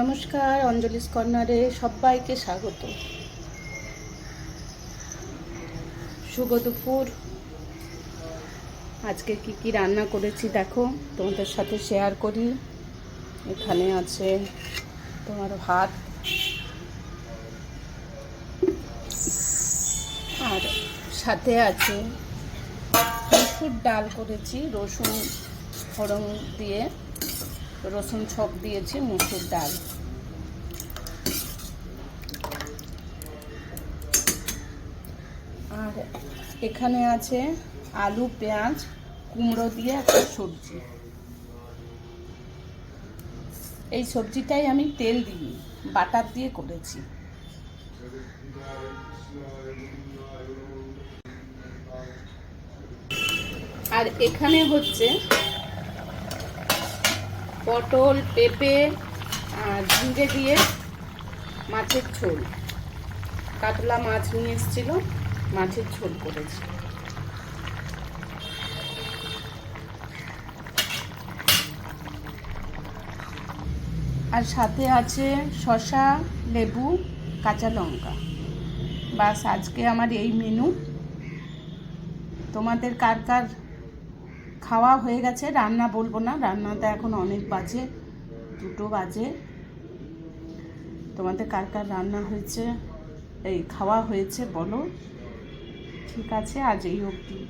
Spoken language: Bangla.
নমস্কার, অঞ্জলিস কর্নারে সবাইকে স্বাগত। শুভ দুপুর। আজকে কি কি রান্না করেছি দেখো, তোমাদের সাথে শেয়ার করি। এখানে আছে তোমার ভাত, আর সাথে আছে মসুর ডাল করেছি, রসুন ফোড়ন দিয়ে, রসুন ছক দিয়েছি, মসুর ডাল। আর এখানে আছে আলু, পেঁয়াজ, কুমড়ো দিয়ে একটা সবজি। এই সবজিটাই আমি তেল দিই, বাটার দিয়ে করেছি। আর এখানে হচ্ছে পটল, পেঁপে আর ঝিঙে দিয়ে মাছের ঝোল। কাতলা মাছ নিয়ে এসেছিল, মাছের ঝোল করেছি। আর সাথে আছে শসা, লেবু, কাঁচা লঙ্কা। বাস, আজকে আমার এই মেনু। তোমাদের কার কার খাওয়া হয়ে গেছে? রান্না বলবো না, রান্নাটা এখন অনেক বাজে, 2টো বাজে। তোমাদের কার কার রান্না হয়েছে, এই খাওয়া হয়েছে বলো। ঠিক আছে, আজ এই অবধি।